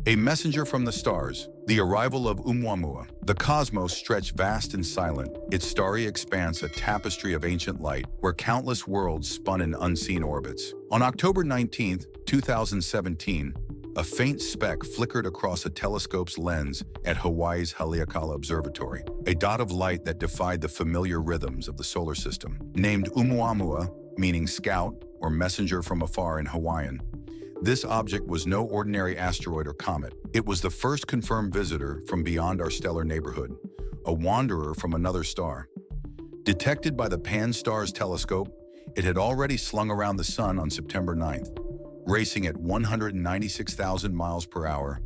A messenger from the stars, the arrival of Oumuamua. The cosmos stretched vast and silent, its starry expanse a tapestry of ancient light, where countless worlds spun in unseen orbits. On October 19, 2017, a faint speck flickered across a telescope's lens at Hawaii's Haleakala Observatory, a dot of light that defied the familiar rhythms of the solar system. Named Oumuamua, meaning scout or messenger from afar in Hawaiian, this object was no ordinary asteroid or comet. It was the first confirmed visitor from beyond our stellar neighborhood, a wanderer from another star. Detected by the Pan-STARRS telescope, it had already slung around the Sun on September 9th, racing at 196,000 miles per hour,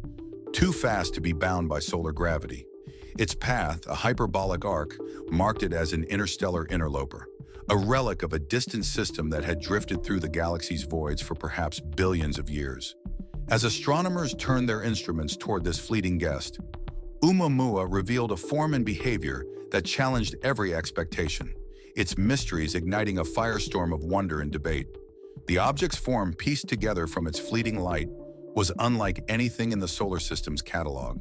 too fast to be bound by solar gravity. Its path, a hyperbolic arc, marked it as an interstellar interloper, a relic of a distant system that had drifted through the galaxy's voids for perhaps billions of years. As astronomers turned their instruments toward this fleeting guest, Oumuamua revealed a form and behavior that challenged every expectation, its mysteries igniting a firestorm of wonder and debate. The object's form, pieced together from its fleeting light, was unlike anything in the solar system's catalog.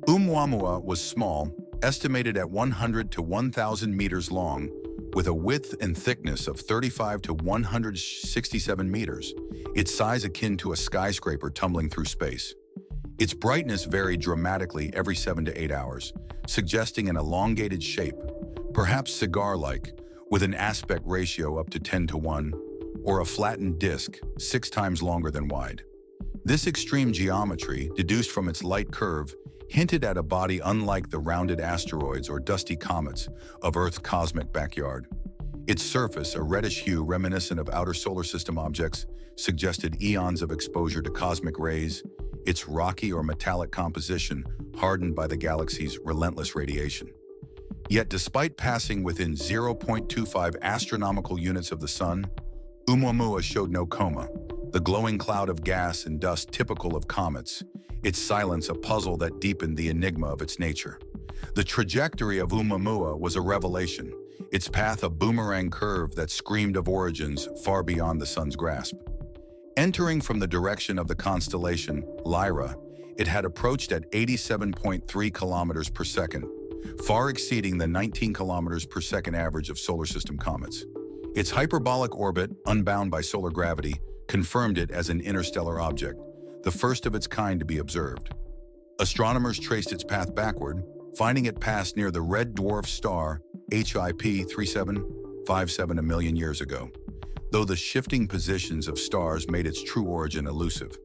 Oumuamua was small, estimated at 100 to 1,000 meters long, with a width and thickness of 35 to 167 meters, its size akin to a skyscraper tumbling through space. Its brightness varied dramatically every 7 to 8 hours, suggesting an elongated shape, perhaps cigar-like, with an aspect ratio up to 10 to 1, or a flattened disk 6 times longer than wide. This extreme geometry, deduced from its light curve, hinted at a body unlike the rounded asteroids or dusty comets of Earth's cosmic backyard. Its surface, a reddish hue reminiscent of outer solar system objects, suggested eons of exposure to cosmic rays, its rocky or metallic composition hardened by the galaxy's relentless radiation. Yet despite passing within 0.25 astronomical units of the Sun, Oumuamua showed no coma, the glowing cloud of gas and dust typical of comets, its silence a puzzle that deepened the enigma of its nature. The trajectory of Oumuamua was a revelation, its path a boomerang curve that screamed of origins far beyond the Sun's grasp. Entering from the direction of the constellation Lyra, it had approached at 87.3 kilometers per second, far exceeding the 19 kilometers per second average of solar system comets. Its hyperbolic orbit, unbound by solar gravity, confirmed it as an interstellar object, the first of its kind to be observed. Astronomers traced its path backward, finding it pass near the red dwarf star HIP 3757 a million years ago, though the shifting positions of stars made its true origin elusive.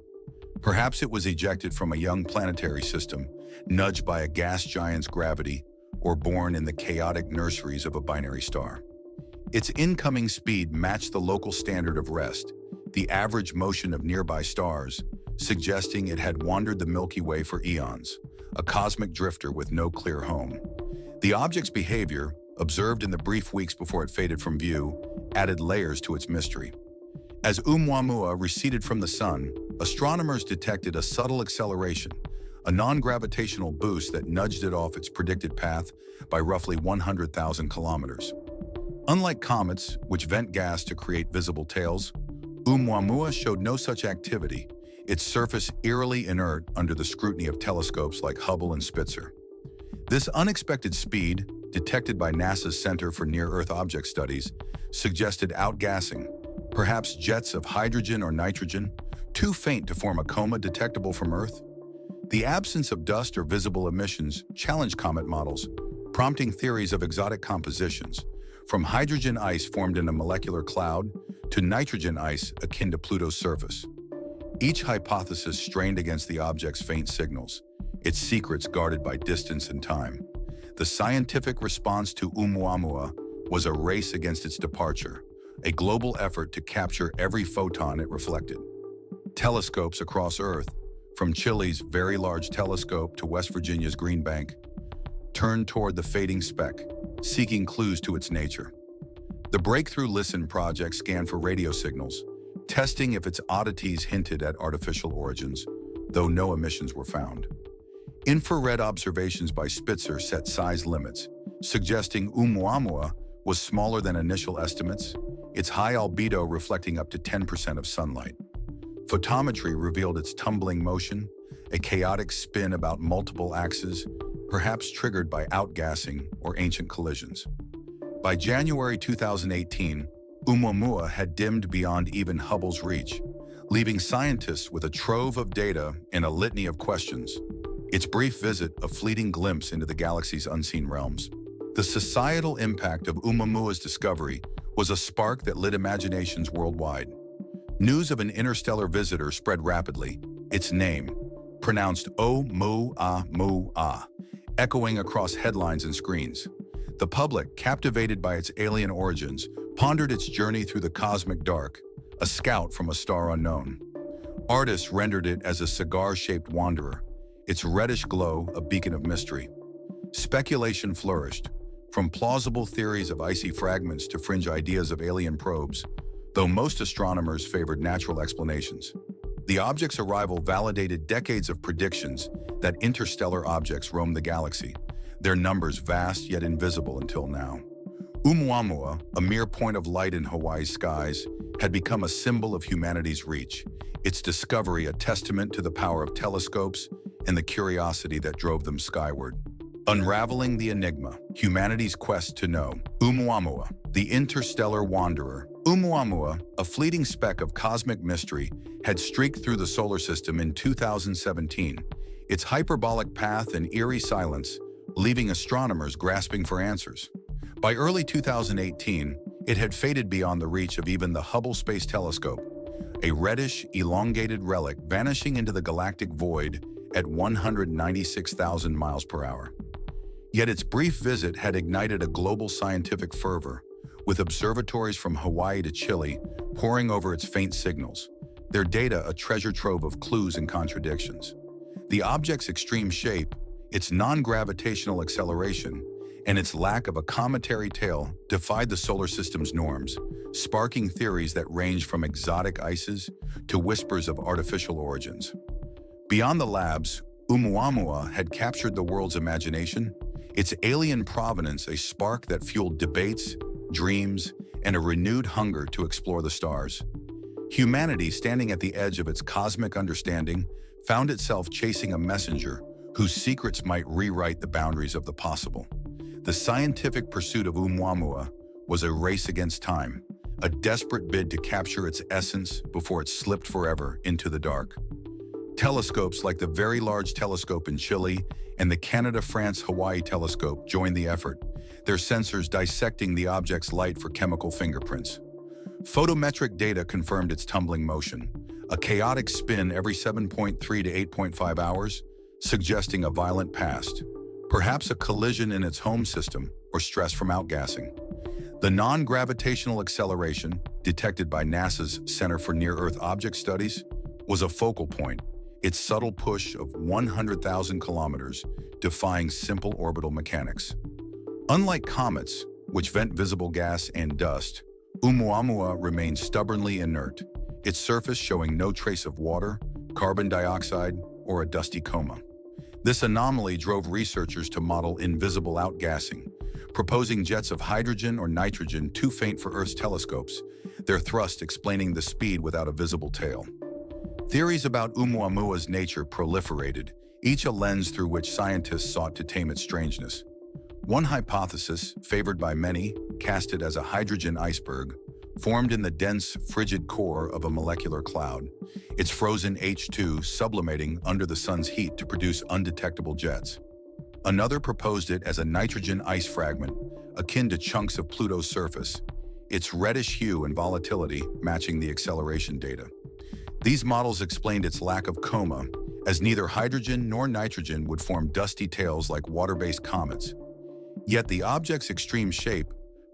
Perhaps it was ejected from a young planetary system, nudged by a gas giant's gravity, or born in the chaotic nurseries of a binary star. Its incoming speed matched the local standard of rest, the average motion of nearby stars, suggesting it had wandered the Milky Way for eons, a cosmic drifter with no clear home. The object's behavior, observed in the brief weeks before it faded from view, added layers to its mystery. As Oumuamua receded from the Sun, astronomers detected a subtle acceleration, a non-gravitational boost that nudged it off its predicted path by roughly 100,000 kilometers. Unlike comets, which vent gas to create visible tails, Oumuamua showed no such activity, its surface eerily inert under the scrutiny of telescopes like Hubble and Spitzer. This unexpected speed, detected by NASA's Center for Near-Earth Object Studies, suggested outgassing, perhaps jets of hydrogen or nitrogen, too faint to form a coma detectable from Earth. The absence of dust or visible emissions challenged comet models, prompting theories of exotic compositions, from hydrogen ice formed in a molecular cloud to nitrogen ice akin to Pluto's surface. Each hypothesis strained against the object's faint signals, its secrets guarded by distance and time. The scientific response to Oumuamua was a race against its departure, a global effort to capture every photon it reflected. Telescopes across Earth, from Chile's Very Large Telescope to West Virginia's Green Bank, turned toward the fading speck, seeking clues to its nature. The Breakthrough Listen project scanned for radio signals, testing if its oddities hinted at artificial origins, though no emissions were found. Infrared observations by Spitzer set size limits, suggesting Oumuamua was smaller than initial estimates, its high albedo reflecting up to 10% of sunlight. Photometry revealed its tumbling motion, a chaotic spin about multiple axes, perhaps triggered by outgassing or ancient collisions. By January 2018, Oumuamua had dimmed beyond even Hubble's reach, leaving scientists with a trove of data and a litany of questions. Its brief visit, a fleeting glimpse into the galaxy's unseen realms. The societal impact of Oumuamua's discovery was a spark that lit imaginations worldwide. News of an interstellar visitor spread rapidly, its name, pronounced Oumuamua, echoing across headlines and screens. The public, captivated by its alien origins, pondered its journey through the cosmic dark, a scout from a star unknown. Artists rendered it as a cigar-shaped wanderer, its reddish glow a beacon of mystery. Speculation flourished, from plausible theories of icy fragments to fringe ideas of alien probes, though most astronomers favored natural explanations. The object's arrival validated decades of predictions that interstellar objects roam the galaxy, their numbers vast yet invisible until now. Oumuamua, a mere point of light in Hawaii's skies, had become a symbol of humanity's reach, its discovery a testament to the power of telescopes and the curiosity that drove them skyward. Unraveling the enigma, humanity's quest to know. Oumuamua, the interstellar wanderer. Oumuamua, a fleeting speck of cosmic mystery, had streaked through the solar system in 2017, its hyperbolic path an eerie silence, leaving astronomers grasping for answers. By early 2018, it had faded beyond the reach of even the Hubble Space Telescope, a reddish, elongated relic vanishing into the galactic void at 196,000 miles per hour. Yet its brief visit had ignited a global scientific fervor, with observatories from Hawaii to Chile poring over its faint signals, their data a treasure trove of clues and contradictions. The object's extreme shape, its non-gravitational acceleration, and its lack of a cometary tail defied the solar system's norms, sparking theories that range from exotic ices to whispers of artificial origins. Beyond the labs, Oumuamua had captured the world's imagination, its alien provenance a spark that fueled debates, dreams, and a renewed hunger to explore the stars. Humanity, standing at the edge of its cosmic understanding, found itself chasing a messenger whose secrets might rewrite the boundaries of the possible. The scientific pursuit of Oumuamua was a race against time, a desperate bid to capture its essence before it slipped forever into the dark. Telescopes like the Very Large Telescope in Chile and the Canada-France-Hawaii Telescope joined the effort, their sensors dissecting the object's light for chemical fingerprints. Photometric data confirmed its tumbling motion, a chaotic spin every 7.3 to 8.5 hours, suggesting a violent past, perhaps a collision in its home system or stress from outgassing. The non-gravitational acceleration, detected by NASA's Center for Near-Earth Object Studies, was a focal point, its subtle push of 100,000 kilometers defying simple orbital mechanics. Unlike comets, which vent visible gas and dust, Oumuamua remains stubbornly inert, its surface showing no trace of water, carbon dioxide, or a dusty coma. This anomaly drove researchers to model invisible outgassing, proposing jets of hydrogen or nitrogen too faint for Earth's telescopes, their thrust explaining the speed without a visible tail. Theories about Oumuamua's nature proliferated, each a lens through which scientists sought to tame its strangeness. One hypothesis, favored by many, cast it as a hydrogen iceberg, formed in the dense, frigid core of a molecular cloud, its frozen H2 sublimating under the sun's heat to produce undetectable jets. Another proposed it as a nitrogen ice fragment, akin to chunks of Pluto's surface, its reddish hue and volatility matching the acceleration data. These models explained its lack of coma, as neither hydrogen nor nitrogen would form dusty tails like water-based comets. Yet the object's extreme shape,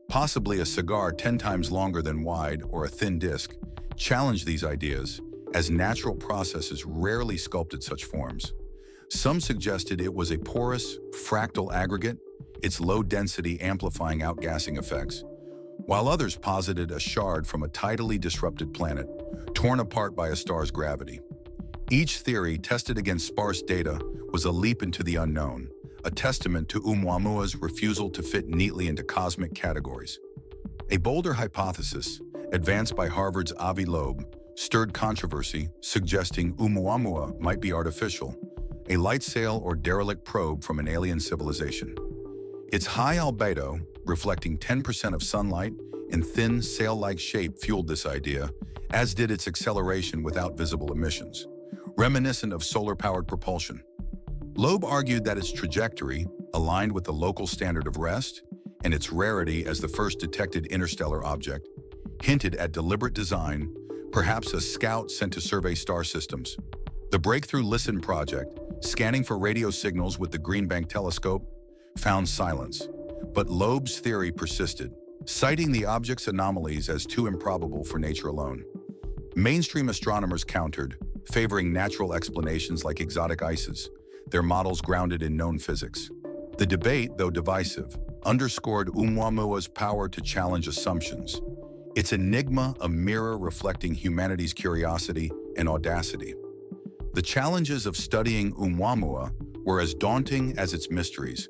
possibly a cigar 10 times longer than wide or a thin disk, challenged these ideas, as natural processes rarely sculpted such forms. Some suggested it was a porous, fractal aggregate, its low density amplifying outgassing effects, while others posited a shard from a tidally disrupted planet, torn apart by a star's gravity. Each theory, tested against sparse data, was a leap into the unknown, a testament to Oumuamua's refusal to fit neatly into cosmic categories. A bolder hypothesis, advanced by Harvard's Avi Loeb, stirred controversy, suggesting Oumuamua might be artificial, a light sail or derelict probe from an alien civilization. Its high albedo, reflecting 10% of sunlight and thin sail-like shape, fueled this idea, as did its acceleration without visible emissions, reminiscent of solar-powered propulsion. Loeb argued that its trajectory, aligned with the local standard of rest, and its rarity as the first detected interstellar object, hinted at deliberate design, perhaps a scout sent to survey star systems. The Breakthrough Listen project, scanning for radio signals with the Green Bank telescope, found silence. But Loeb's theory persisted, citing the object's anomalies as too improbable for nature alone. Mainstream astronomers countered, favoring natural explanations like exotic ices, their models grounded in known physics. The debate, though divisive, underscored Oumuamua's power to challenge assumptions. Its enigma, a mirror reflecting humanity's curiosity and audacity. The challenges of studying Oumuamua were as daunting as its mysteries.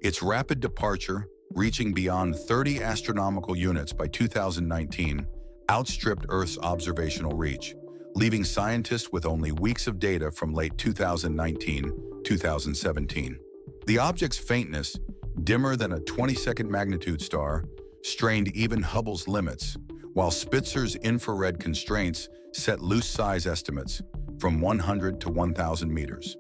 Its rapid departure, reaching beyond 30 astronomical units by 2019, outstripped Earth's observational reach, leaving scientists with only weeks of data from late 2019-2017. The object's faintness, dimmer than a 22nd magnitude star, strained even Hubble's limits, while Spitzer's infrared constraints set loose size estimates from 100 to 1,000 meters.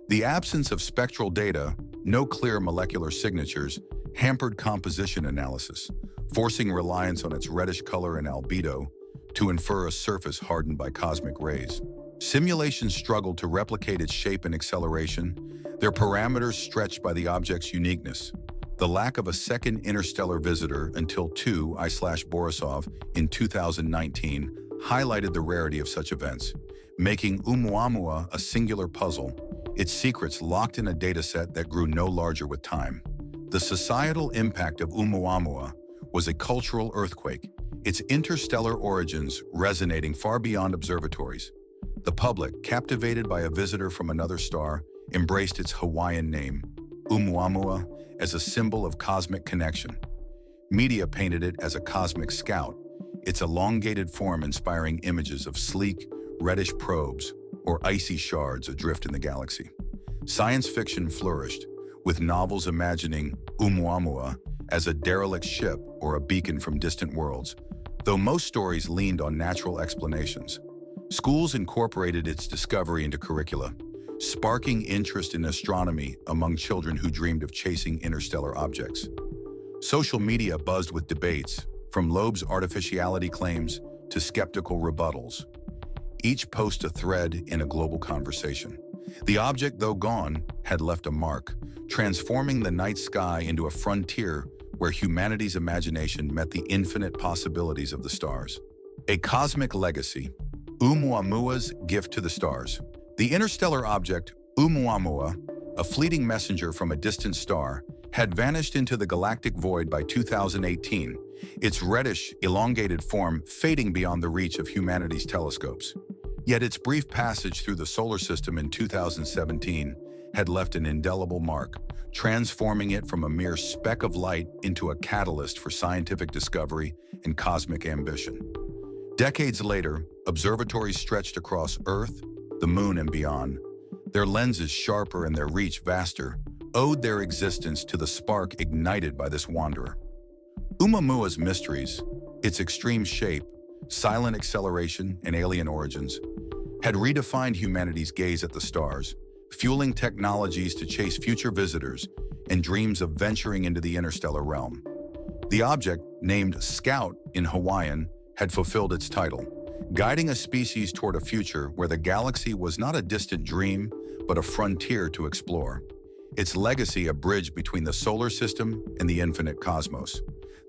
The absence of spectral data, no clear molecular signatures, hampered composition analysis, forcing reliance on its reddish color and albedo to infer a surface hardened by cosmic rays. Simulations struggled to replicate its shape and acceleration, their parameters stretched by the object's uniqueness. The lack of a second interstellar visitor until 2I/Borisov in 2019 highlighted the rarity of such events, making Oumuamua a singular puzzle, its secrets locked in a dataset that grew no larger with time. The societal impact of Oumuamua was a cultural earthquake, its interstellar origins resonating far beyond observatories. The public, captivated by a visitor from another star, embraced its Hawaiian name, Oumuamua, as a symbol of cosmic connection. Media painted it as a cosmic scout, its elongated form inspiring images of sleek, reddish probes or icy shards adrift in the galaxy. Science fiction flourished, with novels imagining Oumuamua as a derelict ship or a beacon from distant worlds, though most stories leaned on natural explanations. Schools incorporated its discovery into curricula, sparking interest in astronomy among children who dreamed of chasing interstellar objects. Social media buzzed with debates, from Loeb's artificiality claims to skeptical rebuttals. Each post a thread in a global conversation. The object, though gone, had left a mark, transforming the night sky into a frontier where humanity's imagination met the infinite possibilities of the stars. A cosmic legacy, Oumuamua's gift to the stars. The interstellar object, Oumuamua, a fleeting messenger from a distant star, had vanished into the galactic void by 2018, its reddish, elongated form fading beyond the reach of humanity's telescopes. Yet its brief passage through the solar system in 2017 had left an indelible mark, transforming it from a mere speck of light into a catalyst for scientific discovery and cosmic ambition. Decades later, observatories stretched across Earth, the Moon, and beyond, their lenses sharper and their reach vaster, owed their existence to the spark ignited by this wanderer. Oumuamua's mysteries, its extreme shape, silent acceleration, and alien origins, had redefined humanity's gaze at the stars, fueling technologies to chase future visitors and dreams of venturing into the interstellar realm. The object, named Scout in Hawaiian, had fulfilled its title, guiding a species toward a future where the galaxy was not a distant dream, but a frontier to explore. Its legacy a bridge between the solar system and the infinite cosmos.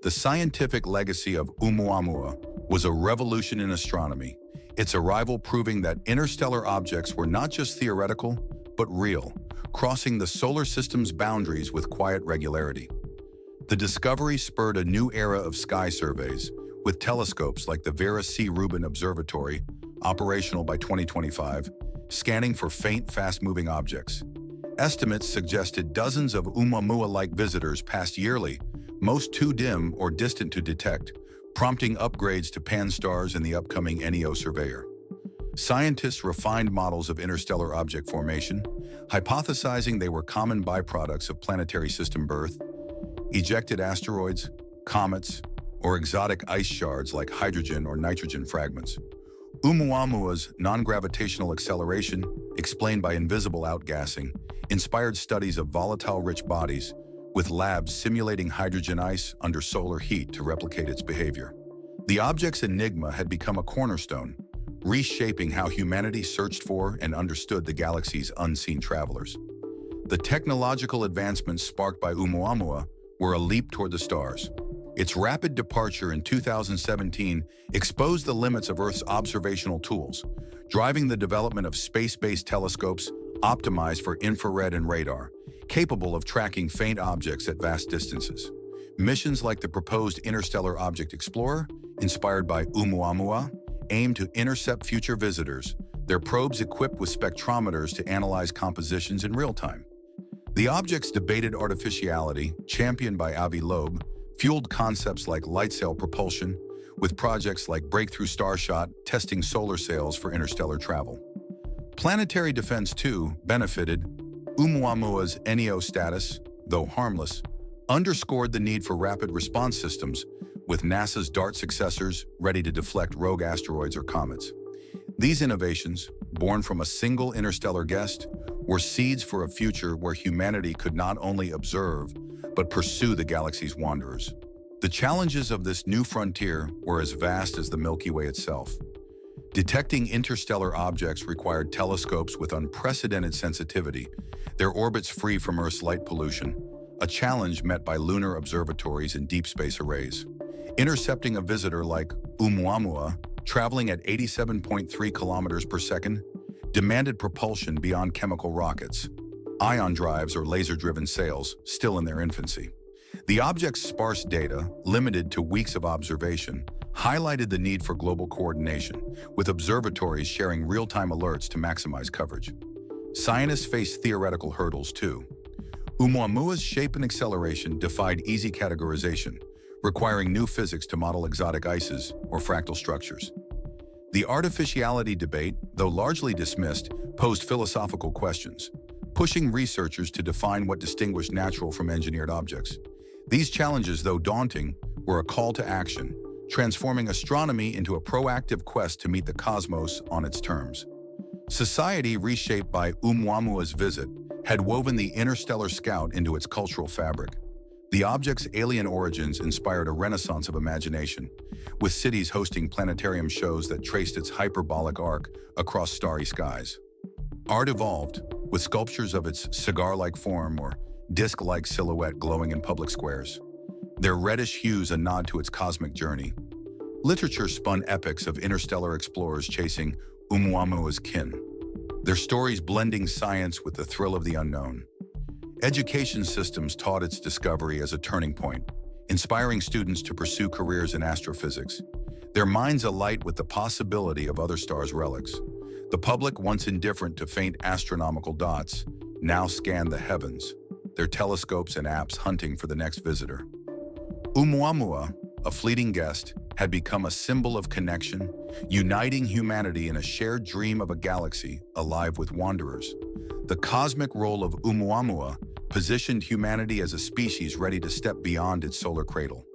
The scientific legacy of Oumuamua was a revolution in astronomy, its arrival proving that interstellar objects were not just theoretical, but real, crossing the solar system's boundaries with quiet regularity. The discovery spurred a new era of sky surveys, with telescopes like the Vera C. Rubin Observatory, operational by 2025, scanning for faint, fast-moving objects. Estimates suggested dozens of Oumuamua-like visitors passed yearly, most too dim or distant to detect, prompting upgrades to pan-stars in the upcoming NEO Surveyor. Scientists refined models of interstellar object formation, hypothesizing they were common byproducts of planetary system birth, ejected asteroids, comets, or exotic ice shards like hydrogen or nitrogen fragments. Oumuamua's non-gravitational acceleration, explained by invisible outgassing, inspired studies of volatile-rich bodies, with labs simulating hydrogen ice under solar heat to replicate its behavior. The object's enigma had become a cornerstone, reshaping how humanity searched for and understood the galaxy's unseen travelers. The technological advancements sparked by Oumuamua were a leap toward the stars. Its rapid departure in 2017 exposed the limits of Earth's observational tools, driving the development of space-based telescopes optimized for infrared and radar, capable of tracking faint objects at vast distances. Missions like the proposed Interstellar Object Explorer, inspired by Oumuamua, aim to intercept future visitors, their probes equipped with spectrometers to analyze compositions in real time. The object's debated artificiality, championed by Avi Loeb, fueled concepts like light sail propulsion, with projects like Breakthrough Starshot testing solar sails for interstellar travel. Planetary defense, too, benefited. Oumuamua's NEO status, though harmless, underscored the need for rapid response systems, with NASA's DART successors ready to deflect rogue asteroids or comets. These innovations, born from a single interstellar guest, were seeds for a future where humanity could not only observe, but pursue the galaxy's wanderers. The challenges of this new frontier were as vast as the Milky Way itself. Detecting interstellar objects required telescopes with unprecedented sensitivity, their orbits free from Earth's light pollution, a challenge met by lunar observatories and deep space arrays. Intercepting a visitor like Oumuamua, traveling at 87.3 kilometers per second, demanded propulsion beyond chemical rockets, ion drives or laser-driven sails, still in their infancy. The object's sparse data, limited to weeks of observation, highlighted the need for global coordination, with observatories sharing real-time alerts to maximize coverage. Scientists faced theoretical hurdles, too. Oumuamua's shape and acceleration defied easy categorization, requiring new physics to model exotic ices or fractal structures. The artificiality debate, though largely dismissed, posed philosophical questions, pushing researchers to define what distinguished natural from engineered objects. These challenges, though daunting, were a call to action, transforming astronomy into a proactive quest to meet the cosmos on its terms. Society, reshaped by Oumuamua's visit, had woven the interstellar scout into its cultural fabric. The object's alien origins inspired a renaissance of imagination, with cities hosting planetarium shows that traced its hyperbolic arc across starry skies. Art evolved, with sculptures of its cigar-like form or disc-like silhouette glowing in public squares, their reddish hues a nod to its cosmic journey. Literature spun epics of interstellar explorers chasing Oumuamua's kin, their stories blending science with the thrill of the unknown. Education systems taught its discovery as a turning point, inspiring students to pursue careers in astrophysics, their minds alight with the possibility of other stars' relics. The public, once indifferent to faint astronomical dots, now scanned the heavens, their telescopes and apps hunting for the next visitor. Oumuamua, a fleeting guest, had become a symbol of connection, uniting humanity in a shared dream of a galaxy alive with wanderers. The cosmic role of Oumuamua positioned humanity as a species ready to step beyond its solar cradle.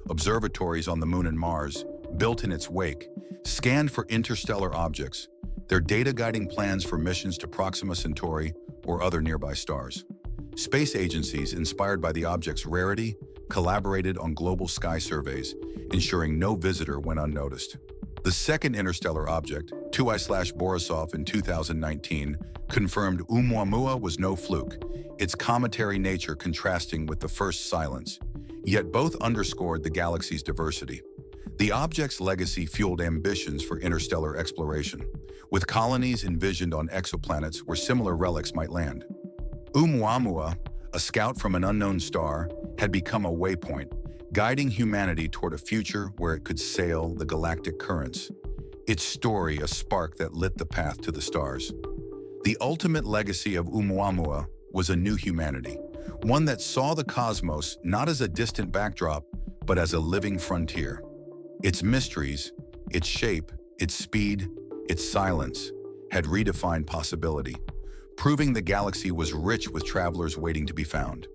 Observatories on the Moon and Mars, built in its wake, scanned for interstellar objects, their data guiding plans for missions to Proxima Centauri or other nearby stars. Space agencies, inspired by the object's rarity, collaborated on global sky surveys, ensuring no visitor went unnoticed. The second interstellar object, 2I/Borisov in 2019, confirmed Oumuamua was no fluke, its cometary nature contrasting with the first silence. Yet both underscored the galaxy's diversity. The object's legacy fueled ambitions for interstellar exploration, with colonies envisioned on exoplanets where similar relics might land. Oumuamua, a scout from an unknown star, had become a waypoint, guiding humanity toward a future where it could sail the galactic currents. Its story a spark that lit the path to the stars. The ultimate legacy of Oumuamua was a new humanity, one that saw the cosmos not as a distant backdrop, but as a living frontier. Its mysteries, its shape, its speed, its silence, had redefined possibility, proving the galaxy was rich with travelers waiting to be found.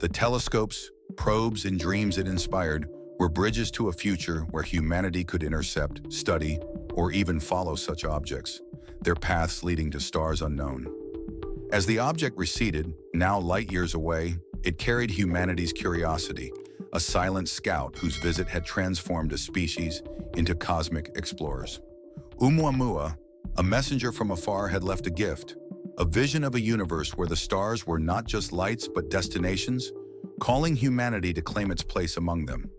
The telescopes, probes, and dreams it inspired were bridges to a future where humanity could intercept, study, or even follow such objects, their paths leading to stars unknown. As the object receded, now light years away, it carried humanity's curiosity, a silent scout whose visit had transformed a species into cosmic explorers. Oumuamua, a messenger from afar, had left a gift, a vision of a universe where the stars were not just lights but destinations, calling humanity to claim its place among them.